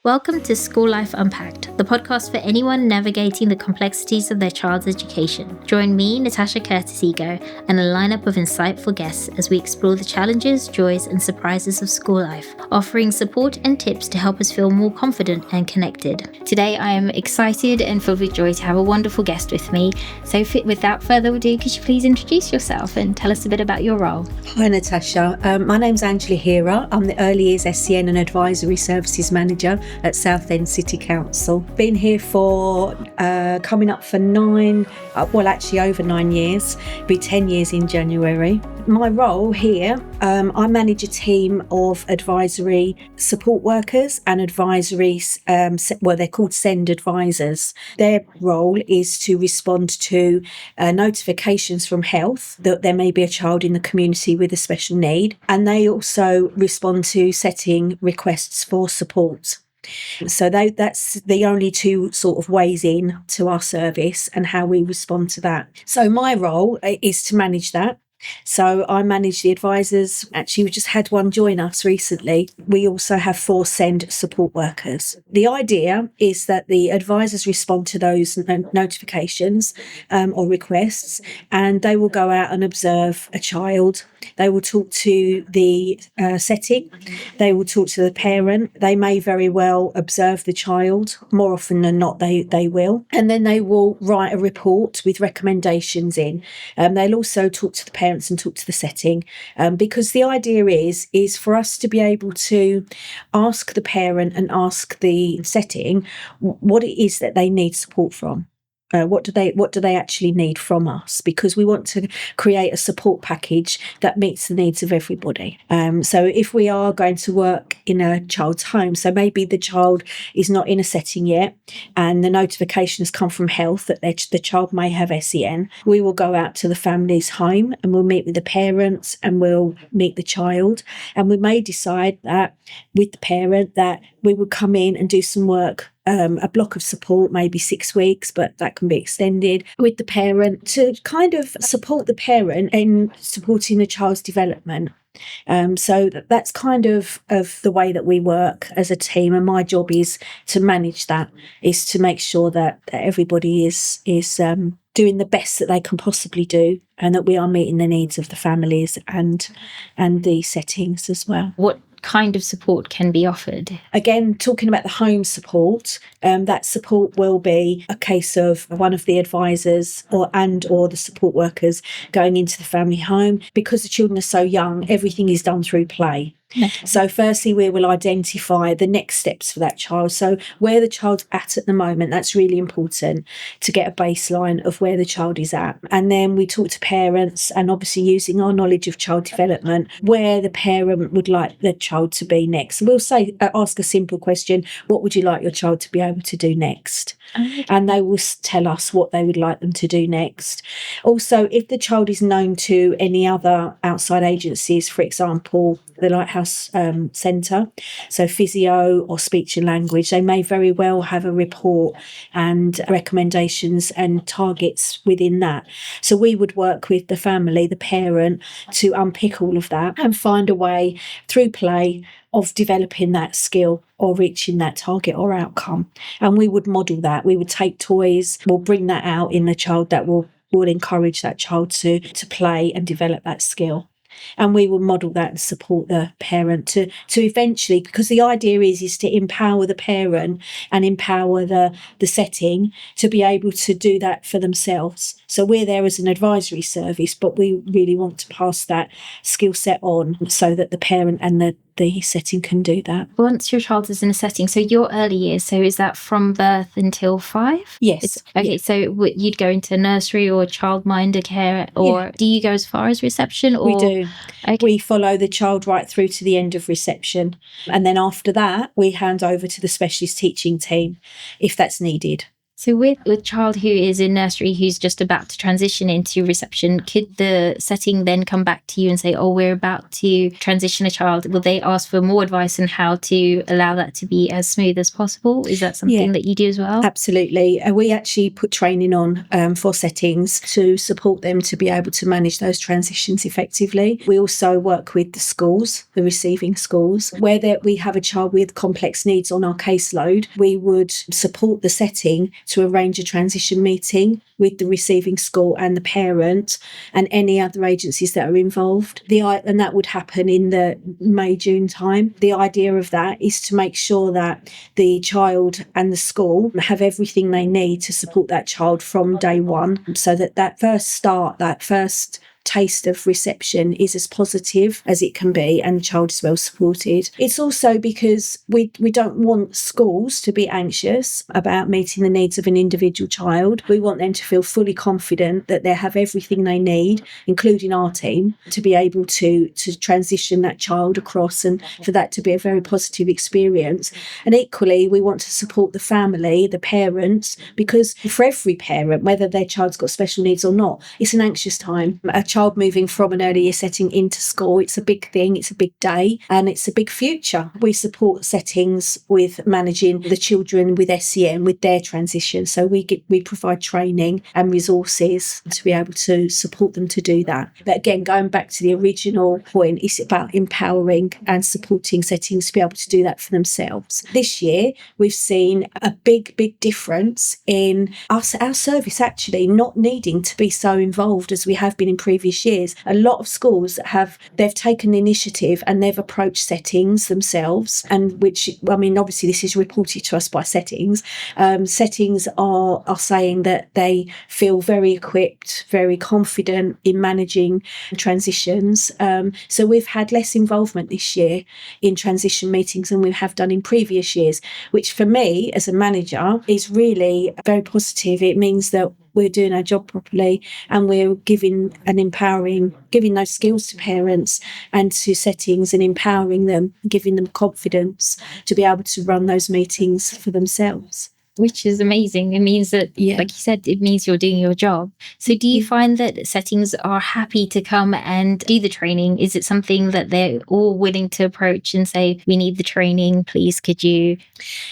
Welcome to School Life Unpacked, the podcast for anyone navigating the complexities of their child's education. Join me, Natasha Curtis-Ego, and a lineup of insightful guests as we explore the challenges, joys, and surprises of school life, offering support and tips to help us feel more confident and connected. Today, I am excited and filled with joy to have a wonderful guest with me. So without further ado, could you please introduce yourself and tell us a bit about your role? Hi Natasha, my name's Hera. I'm the Early Years SEN and Advisory Services Manager at Southend City Council. Been here for coming up for over 9 years, be 10 years in January. My role here, I manage a team of advisory support workers and advisories, they're called SEND advisors. Their role is to respond to notifications from health that there may be a child in the community with a special need, and they also respond to setting requests for support. So that's the only two sort of ways in to our service and how we respond to that. So my role is to manage that. So I manage the advisors. Actually, we just had one join us recently. We also have 4 SEND support workers. The idea is that the advisors respond to those notifications or requests, and they will go out and observe a child. They will talk to the setting. They will talk to the parent. They may very well observe the child. More often than not, they will. And then they will write a report with recommendations in. They'll also talk to the parents and talk to the setting, because the idea is for us to be able to ask the parent and ask the setting what it is that they need support from. What do they actually need from us? Because we want to create a support package that meets the needs of everybody. So if we are going to work in a child's home, so maybe the child is not in a setting yet and the notification has come from health that the child may have SEN, we will go out to the family's home and we'll meet with the parents and we'll meet the child, and we may decide that with the parent that we would come in and do some work, a block of support, maybe 6 weeks, but that can be extended with the parent to kind of support the parent in supporting the child's development. So that's kind of the way that we work as a team, and my job is to manage that, is to make sure that everybody is doing the best that they can possibly do, and that we are meeting the needs of the families and the settings as well. What kind of support can be offered? Again, talking about the home support, that support will be a case of one of the advisors or the support workers going into the family home. Because the children are so young, everything is done through play. Okay. So firstly, we will identify the next steps for that child. So where the child's at the moment, that's really important to get a baseline of where the child is at. And then we talk to parents, and obviously using our knowledge of child development, where the parent would like the child to be next. We'll ask a simple question: what would you like your child to be able to do next? Okay. And they will tell us what they would like them to do next. Also, if the child is known to any other outside agencies, for example, the Lighthouse Centre, so physio or speech and language, they may very well have a report and recommendations and targets within that. So we would work with the family, the parent, to unpick all of that and find a way through play of developing that skill or reaching that target or outcome. And we would model that. We would take toys, we'll bring that out in the child that will encourage that child to play and develop that skill. And we will model that and support the parent to eventually, because the idea is to empower the parent and empower the setting to be able to do that for themselves. So we're there as an advisory service, but we really want to pass that skill set on so that the parent and the setting can do that. Once your child is in a setting, so your early years, so is that from birth until 5? Yes. Okay, yeah. So you'd go into nursery or childminder care, or do you go as far as reception? Or? We do. Okay. We follow the child right through to the end of reception. And then after that, we hand over to the specialist teaching team if that's needed. So with a child who is in nursery who's just about to transition into reception, could the setting then come back to you and say, oh, we're about to transition a child? Will they ask for more advice on how to allow that to be as smooth as possible? Is that something that you do as well? Absolutely. We actually put training on for settings to support them to be able to manage those transitions effectively. We also work with the schools, the receiving schools, where we have a child with complex needs on our caseload. We would support the setting to arrange a transition meeting with the receiving school and the parent and any other agencies that are involved. And that would happen in the May, June time. The idea of that is to make sure that the child and the school have everything they need to support that child from day one, so that first taste of reception is as positive as it can be and the child is well supported. It's also because we don't want schools to be anxious about meeting the needs of an individual child. We want them to feel fully confident that they have everything they need, including our team, to be able to transition that child across and for that to be a very positive experience. And equally, we want to support the family, the parents, because for every parent, whether their child's got special needs or not, it's an anxious time. A child moving from an early year setting into school, it's a big thing, it's a big day, and it's a big future. We support settings with managing the children with SEN, with their transition. So we provide training and resources to be able to support them to do that. But again, going back to the original point, it's about empowering and supporting settings to be able to do that for themselves. This year, we've seen a big difference in our service actually not needing to be so involved as we have been in previous years. A lot of schools they've taken the initiative and they've approached settings themselves, and which, I mean, obviously this is reported to us by settings. Settings are saying that they feel very equipped, very confident in managing transitions. So we've had less involvement this year in transition meetings than we have done in previous years, which for me as a manager is really very positive. It means that we're doing our job properly and we're giving those skills to parents and to settings and empowering them, giving them confidence to be able to run those meetings for themselves. Which is amazing. It means that, like you said, it means you're doing your job. So do you find that settings are happy to come and do the training? Is it something that they're all willing to approach and say, we need the training, please, could you?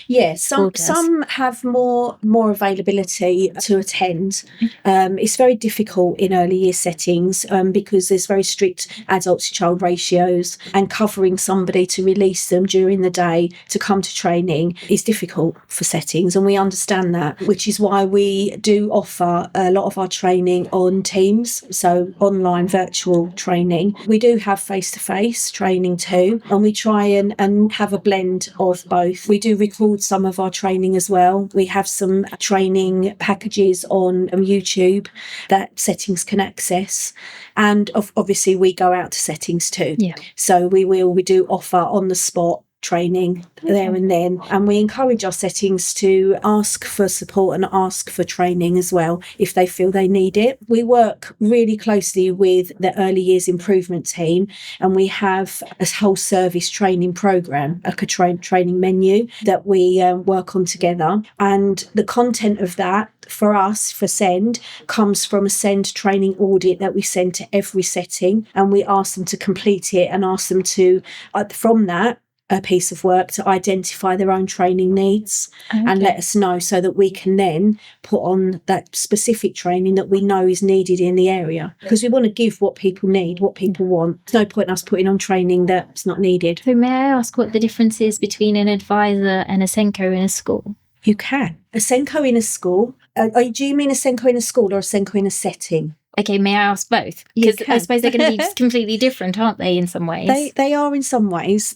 Yes, some have more availability to attend. It's very difficult in early year settings because there's very strict adult to child ratios, and covering somebody to release them during the day to come to training is difficult for settings, and we understand that, which is why we do offer a lot of our training on Teams, so online virtual training. We do have face-to-face training too, and we try and have a blend of both. We do record some of our training as well. We have some training packages on YouTube that settings can access, and obviously we go out to settings too. So we do offer on the spot training there and then, and we encourage our settings to ask for support and ask for training as well if they feel they need it. We work really closely with the early years improvement team, and we have a whole service training program, a training menu that we work on together, and the content of that for us, for SEND, comes from a SEND training audit that we send to every setting, and we ask them to complete it and ask them to, from that, a piece of work, to identify their own training needs and let us know, so that we can then put on that specific training that we know is needed in the area, because we want to give what people need, what people want. There's no point in us putting on training that's not needed. So may I ask what the difference is between an advisor and a SENCO in a school? You can. A SENCO in a school, do you mean a SENCO in a school or a SENCO in a setting? Okay, may I ask both? Because I suppose they're going to be just completely different, aren't they, in some ways? They are in some ways.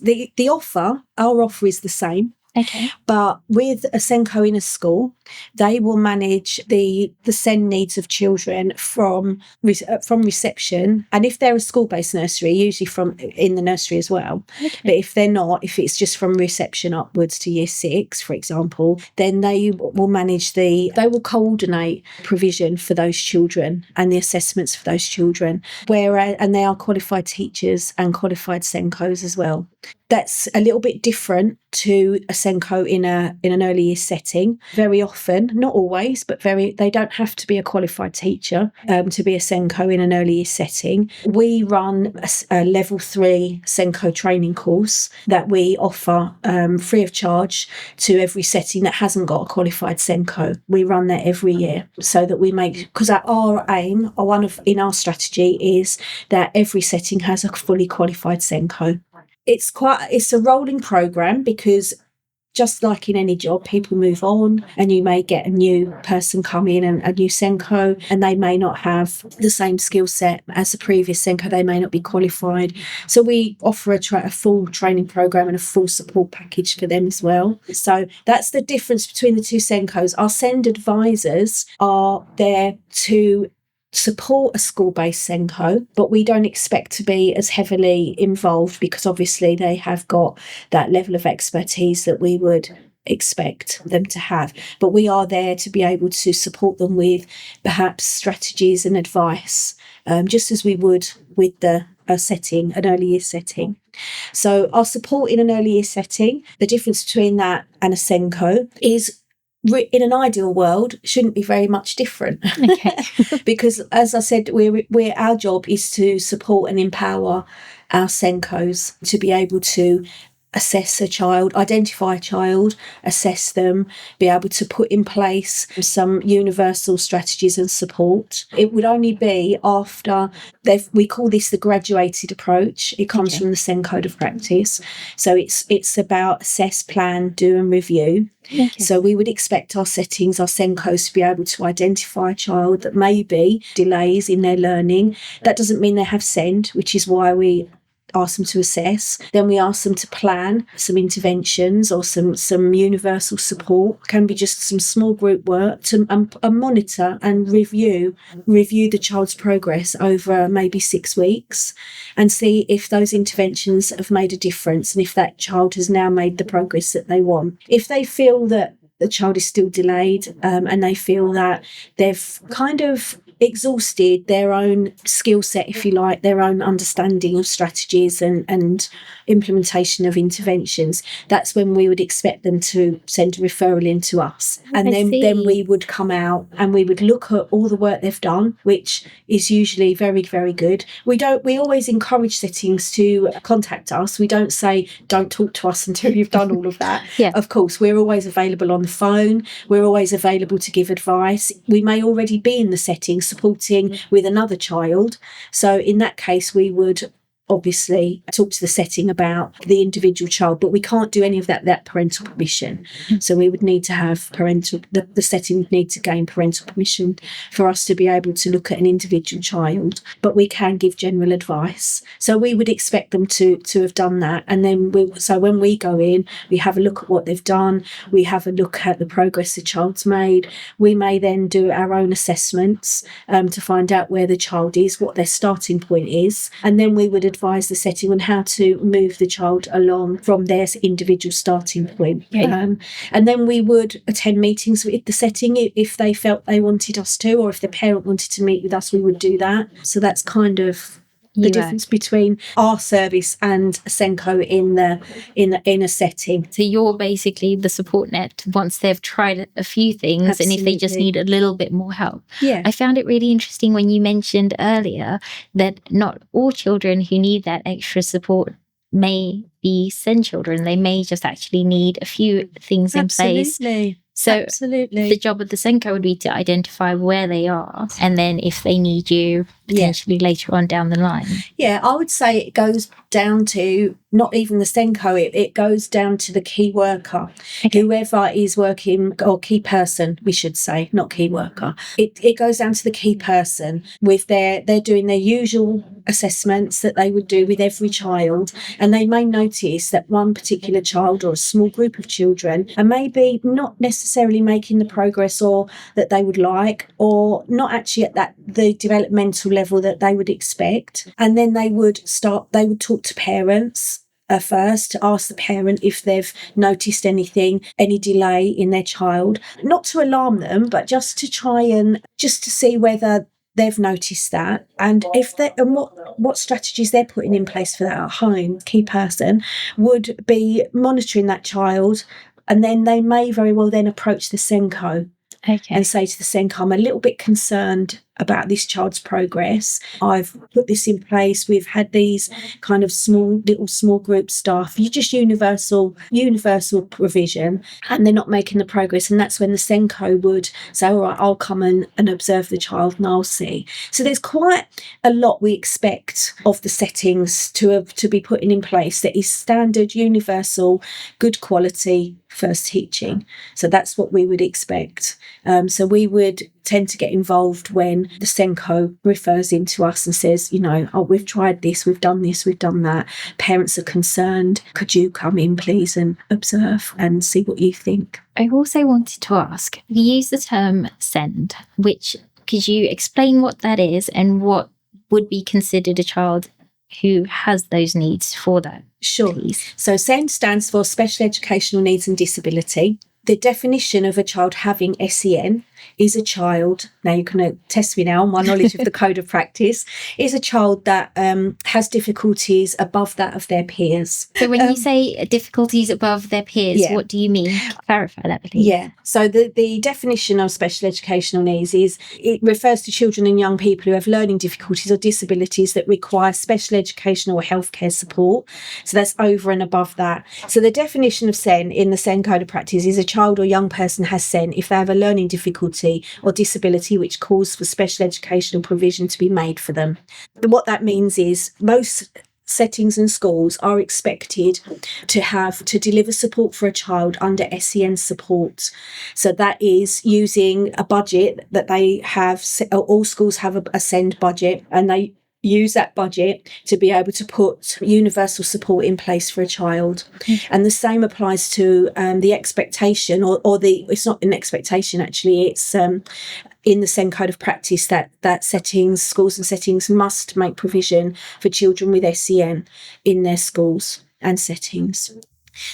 Our offer is the same. Okay. But with a SENCO in a school, they will manage the SEN needs of children from reception, and if they're a school-based nursery, usually from in the nursery as well. Okay. But if they're not, if it's just from reception upwards to year 6, for example, then they will coordinate provision for those children and the assessments for those children. And they are qualified teachers and qualified SENCOs as well. That's a little bit different to a Senko in an early years setting. Very often, not always, but they don't have to be a qualified teacher to be a Senko in an early years setting. We run a level 3 Senko training course that we offer free of charge to every setting that hasn't got a qualified Senko. We run that every year so that we make, because our aim, in our strategy is that every setting has a fully qualified Senko. It's a rolling program, because just like in any job, people move on, and you may get a new person come in, and a new Senko, and they may not have the same skill set as the previous Senko. They may not be qualified. So we offer a full training program and a full support package for them as well. So that's the difference between the two Senkos. Our SEND advisors are there to support a school-based Senko, but we don't expect to be as heavily involved, because obviously they have got that level of expertise that we would expect them to have. But we are there to be able to support them with perhaps strategies and advice, just as we would with an early years setting. So our support in an early years setting, the difference between that and a Senko is, in an ideal world, shouldn't be very much different. Okay. Because, as I said, our job is to support and empower our Senkos to be able to assess a child, identify a child, assess them, be able to put in place some universal strategies and support. It would only be after we call this the graduated approach. It comes from the SEN Code of Practice. So it's about assess, plan, do and review. Okay. So we would expect our settings, our Senkos, to be able to identify a child that may be delays in their learning. That doesn't mean they have SEND, which is why we ask them to assess. Then we ask them to plan some interventions or some universal support. It can be just some small group work to monitor and review the child's progress over maybe 6 weeks, and see if those interventions have made a difference and if that child has now made the progress that they want. If they feel that the child is still delayed and they feel that they've kind of exhausted their own skill set, if you like, their own understanding of strategies and implementation of interventions, that's when we would expect them to send a referral in to us. And then we would come out and we would look at all the work they've done, which is usually very, very good. We always encourage settings to contact us. We don't say, don't talk to us until you've done all of that. Yeah. Of course, we're always available on the phone. We're always available to give advice. We may already be in the setting supporting with another child. So in that case, we would obviously talk to the setting about the individual child, but we can't do any of that parental permission. So we would need to have the setting would need to gain parental permission for us to be able to look at an individual child, but we can give general advice. So we would expect them to have done that. And then when we go in, we have a look at what they've done. We have a look at the progress the child's made. We may then do our own assessments to find out where the child is, what their starting point is. And then we would advise the setting on how to move the child along from their individual starting point. Yeah. And then we would attend meetings with the setting if they felt they wanted us to, or if the parent wanted to meet with us, we would do that. So that's kind of the difference between our service and Senko in a setting. So you're basically the support net once they've tried a few things. Absolutely. And if they just need a little bit more help. Yeah. I found it really interesting when you mentioned earlier that not all children who need that extra support may be SEND children. They may just actually need a few things in place. So absolutely. The job of the Senko would be to identify where they are, and then if they need you potentially later on down the line. Yeah, I would say it goes down to not even the Senko, it goes down to the key worker, whoever is working, or key person, we should say, not key worker. It goes down to the key person with they're doing their usual assessments that they would do with every child, and they may notice that one particular child or a small group of children are maybe not necessarily making the progress or that they would like, or not actually at the developmental level that they would expect. And then they would talk to parents first, to ask the parent if they've noticed any delay in their child, not to alarm them, but just to try and just to see whether they've noticed that, and what strategies they're putting in place for that at home, key person would be monitoring that child, and then they may very well then approach the Senko. Okay. And say to the Senko, I'm a little bit concerned about this child's progress. I've put this in place. We've had these kind of small group staff. You just universal provision, and they're not making the progress. And that's when the Senko would say, all right, I'll come and observe the child and I'll see. So there's quite a lot we expect of the settings to be putting in place that is standard, universal, good quality first teaching. So that's what we would expect. So we would tend to get involved when the Senko refers into us and says, we've tried this, we've done that. Parents are concerned. Could you come in, please, and observe and see what you think? I also wanted to ask, you use the term SEND, which could you explain what that is and what would be considered a child who has those needs for that? Sure. Please. So SEND stands for Special Educational Needs and Disability. The definition of a child having SEN is a child, now you're going to test me now on my knowledge of the code of practice, is a child that has difficulties above that of their peers. So when you say difficulties above their peers, what do you mean? Clarify that, please. Yeah. So the definition of special educational needs is it refers to children and young people who have learning difficulties or disabilities that require special educational or healthcare support. So that's over and above that. So the definition of SEN in the SEN code of practice is a child or young person has SEN if they have a learning difficulty or disability which calls for special educational provision to be made for them. What that means is most settings and schools are expected to deliver support for a child under SEN support. So that is using a budget that they have. All schools have a SEND budget, and they use that budget to be able to put universal support in place for a child. And the same applies to the expectation it's not an expectation actually, it's in the SEN code of practice that schools and settings must make provision for children with SEN in their schools and settings.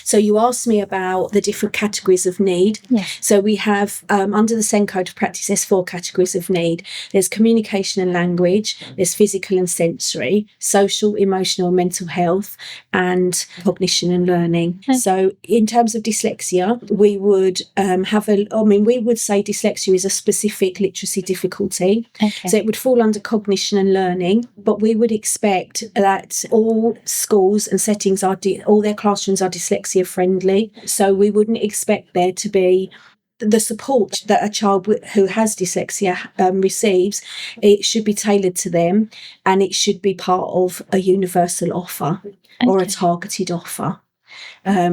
So you asked me about the different categories of need. Yes. So we have, under the SEN code of practice, there's 4 categories of need. There's communication and language, there's physical and sensory, social, emotional and mental health, and cognition and learning. Okay. So in terms of dyslexia, we would we would say dyslexia is a specific literacy difficulty. Okay. So it would fall under cognition and learning, but we would expect that all schools and settings all their classrooms are dyslexia friendly, so we wouldn't expect there to be the support that a child who has dyslexia receives. It should be tailored to them, and it should be part of a universal offer or a targeted offer.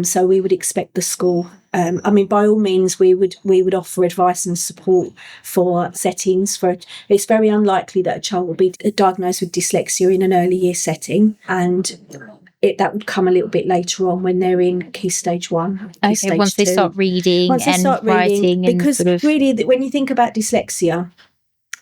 So we would expect the school, by all means, we would offer advice and support for settings. It's very unlikely that a child will be diagnosed with dyslexia in an early year setting, and that would come a little bit later on when they're in key stage 1. Okay, stage once 2. They start reading and writing. Because really, when you think about dyslexia,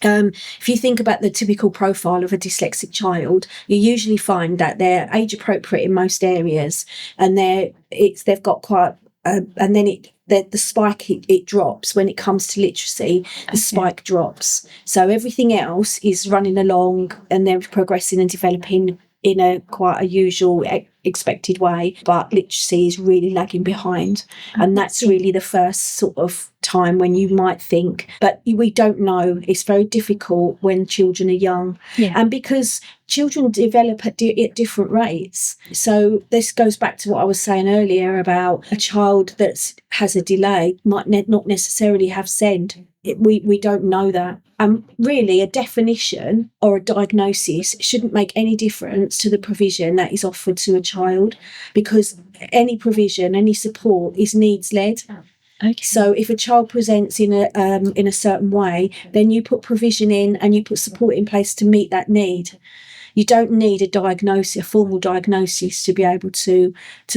if you think about the typical profile of a dyslexic child, you usually find that they're age appropriate in most areas, and they've got quite, and then the spike it drops when it comes to literacy. The spike drops. So everything else is running along, and they're progressing and developing in a quite a usual expected way, but literacy is really lagging behind. And that's really the first sort of time when you might think, but we don't know. It's very difficult when children are young. And because children develop at different rates. So this goes back to what I was saying earlier about a child that has a delay might not necessarily have SEND. We don't know that. Really, a definition or a diagnosis shouldn't make any difference to the provision that is offered to a child, because any provision, any support is needs-led. Okay. So if a child presents in a certain way, then you put provision in and you put support in place to meet that need. You don't need a formal diagnosis to be able to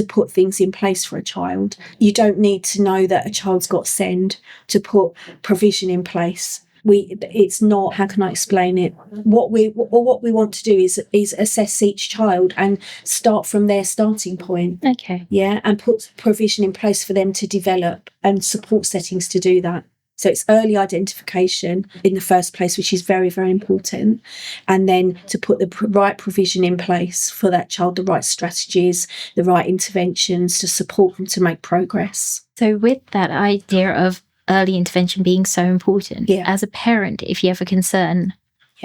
put things in place for a child. You don't need to know that a child's got SEND to put provision in place. It's not, how can I explain it? What we want to do is assess each child and start from their starting point. Okay. Yeah, and put provision in place for them to develop and support settings to do that. So it's early identification in the first place, which is very, very important. And then to put the right provision in place for that child, the right strategies, the right interventions to support them to make progress. So with that idea of early intervention being so important, as a parent, if you have a concern,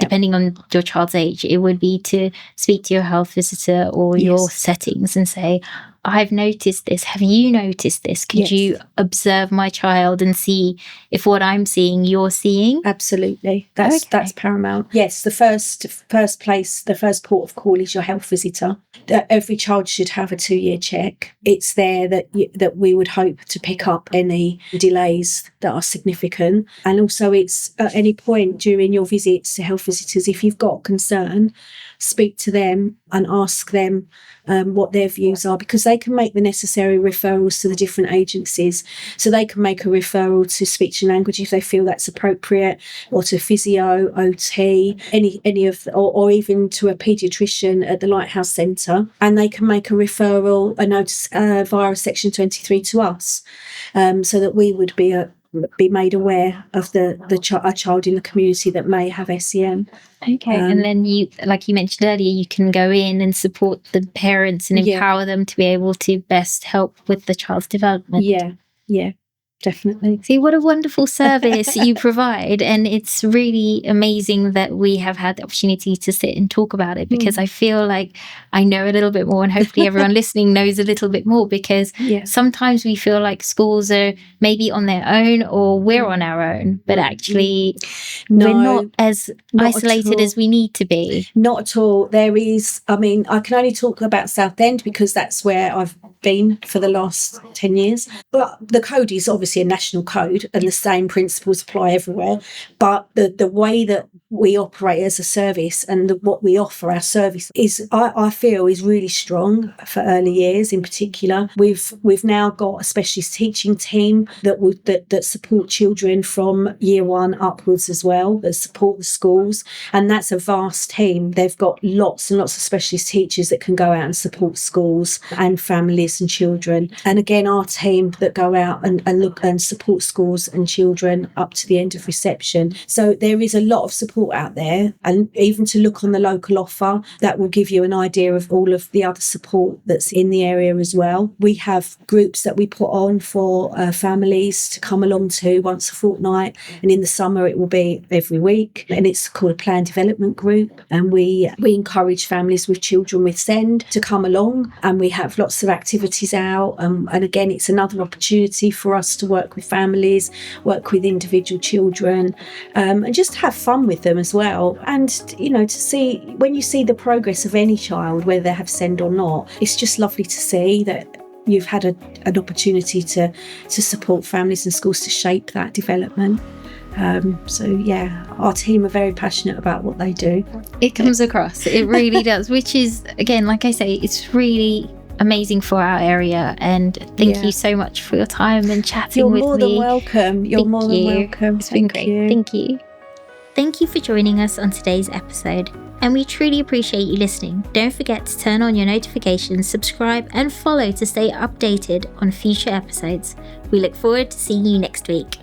depending on your child's age, it would be to speak to your health visitor or your settings and say, I've noticed this. Have you noticed this? Could you observe my child and see if what I'm seeing, you're seeing? Absolutely. That's paramount. Yes, the first port of call is your health visitor. Every child should have a 2-year check. It's there that we would hope to pick up any delays that are significant. And also it's at any point during your visits to health visitors, if you've got concern, speak to them and ask them what their views are, because they can make the necessary referrals to the different agencies. So they can make a referral to speech and language if they feel that's appropriate, or to physio, OT, any of, or even to a paediatrician at the Lighthouse Centre. And they can make a referral, a notice via Section 23 to us, so that we would be made aware of a child in the community that may have SEN. Okay, and then you, like you mentioned earlier, you can go in and support the parents and empower them to be able to best help with the child's development. Yeah, definitely. See, what a wonderful service you provide. And it's really amazing that we have had the opportunity to sit and talk about it, because I feel like I know a little bit more, and hopefully everyone listening knows a little bit more, because sometimes we feel like schools are maybe on their own or we're on our own, but actually we're not as isolated as we need to be. Not at all. There is, I mean, I can only talk about Southend because that's where I've been for the last 10 years. But the code is obviously a national code and the same principles apply everywhere. But the way that we operate as a service and what we offer our service is, I feel, is really strong for early years in particular. We've now got a specialist teaching team that support children from year 1 upwards as well, that support the schools. And that's a vast team. They've got lots and lots of specialist teachers that can go out and support schools and families and children. And again, our team that go out and look and support schools and children up to the end of reception. So there is a lot of support out there, and even to look on the local offer, that will give you an idea of all of the other support that's in the area as well. We have groups that we put on for families to come along to once a fortnight, and in the summer it will be every week, and it's called a plan development group. And we encourage families with children with SEND to come along, and we have lots of activities out, and again it's another opportunity for us to work with families, work with individual children, and just have fun with them as well. And to see, when you see the progress of any child, whether they have SEND or not, it's just lovely to see that you've had an opportunity to support families and schools to shape that development. Our team are very passionate about what they do. It comes across, it really does, which is, again, like I say, it's really amazing for our area. And thank you so much for your time and chatting with me. You're more than welcome. It's been great. Thank you. Thank you for joining us on today's episode, and we truly appreciate you listening. Don't forget to turn on your notifications, subscribe, and follow to stay updated on future episodes. We look forward to seeing you next week.